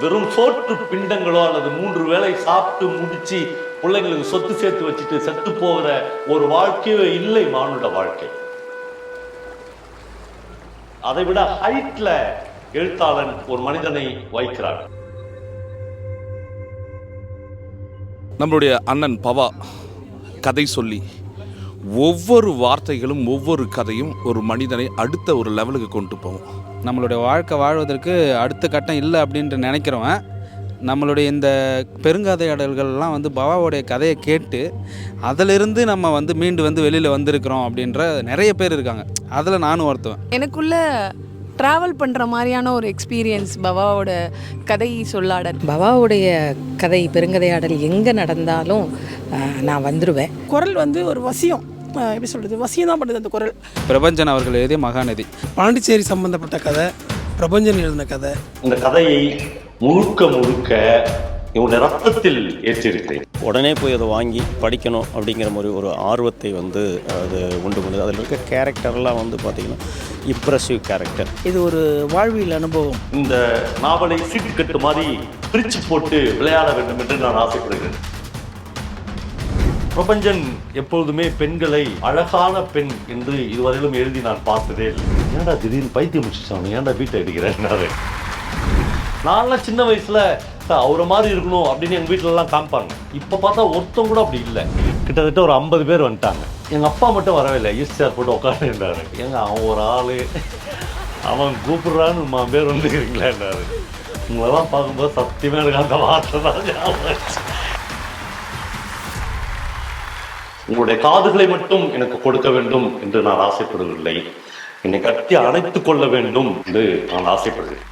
வெறும் சோற்று பிண்டங்களோ அல்லது 3 வேளை சாப்பிட்டு முடிச்சு பிள்ளைங்களுக்கு சொத்து சேர்த்து வச்சுட்டு செத்து போகிற ஒரு வாழ்க்கையோ இல்லை மானுட வாழ்க்கை. அதை விட ஹைட்ல எழுத்தாளன் ஒரு மனிதனை வைக்கிறார். நம்மளுடைய அண்ணன் பவா கதை சொல்லி ஒவ்வொரு வார்த்தைகளும் ஒவ்வொரு கதையும் ஒரு மனிதனை அடுத்த ஒரு லெவலுக்கு கொண்டு போகும். நம்மளுடைய வாழ்க்கை வாழ்வதற்கு அடுத்த கட்டம் இல்லை அப்படின்ட்டு நினைக்கிறவன் நம்மளுடைய இந்த பெருங்கதையாடல்கள்லாம் பவாவோடைய கதையை கேட்டு அதிலிருந்து நம்ம மீண்டு வெளியில் வந்திருக்கிறோம் அப்படின்ற நிறைய பேர் இருக்காங்க. அதில் நானும் ஒருத்தவன். எனக்குள்ள ட்ராவல் பண்ணுற மாதிரியான ஒரு எக்ஸ்பீரியன்ஸ் பவாவோட கதை சொல்லாடல். பவாவுடைய கதை பெருங்கதையாடல் எங்கே நடந்தாலும் நான் வந்துடுவேன். குரல் ஒரு வசியம், எப்படி சொல்கிறது, வசியம் தான் பண்ணுது அந்த குரல். பிரபஞ்சன் அவர்கள் எழுதிய மகாநதி, பாண்டிச்சேரி சம்பந்தப்பட்ட கதை, பிரபஞ்சன் எழுதின கதை. இந்த கதையை முழுக்க இவனுடைய ரத்தத்தில் ஏற்றிருக்கிறேன். உடனே போய் அதை வாங்கி படிக்கணும் அப்படிங்கிற மாதிரி ஒரு ஆர்வத்தை அது உண்டு பண்ணுது. அதில் இருக்க கேரக்டர்லாம் பார்த்திங்கன்னா இம்ப்ரெசிவ் கேரக்டர். இது ஒரு வாழ்வியல் அனுபவம். இந்த நாவலை சீட்டுக்கட்டு மாதிரி பிரித்து போட்டு விளையாட வேண்டும் என்று நான் ஆசைப்படுகிறேன். பிரபஞ்சன் எப்பொழுதுமே பெண்களை அழகான பெண் என்று இதுவரையிலும் எழுதி நான் பார்த்ததே இல்லை. ஏன்டா திடீர்னு பைத்தியம் முடிச்சுட்டானு, ஏன்டா வீட்டை அடிக்கிறேன். நான்லாம் சின்ன வயசுல அவரை மாதிரி இருக்கணும் அப்படின்னு எங்கள் வீட்டிலலாம் காமிப்பாங்க. இப்போ பார்த்தா ஒருத்தம் கூட அப்படி இல்லை. கிட்டத்தட்ட ஒரு 50 பேர் வந்துட்டாங்க. எங்கள் அப்பா மட்டும் வரவே இல்லை. ஈஸ்டார் போட்டு உட்காந்துருந்தாரு. அவன் ஒரு ஆள், அவன் கூப்பிட்றான்னு 3 பேர் வந்துக்கிறீங்களான்னாரு. உங்களெல்லாம் பார்க்கும்போது சத்தியமாக எனக்கு அந்த வார்த்தை தான். உங்களுடைய காதுகளை மட்டும் எனக்கு கொடுக்க வேண்டும் என்று நான் ஆசைப்படவில்லை. என்னை கட்டி அணைத்துக் கொள்ள வேண்டும் என்று நான் ஆசைப்படுகிறேன்.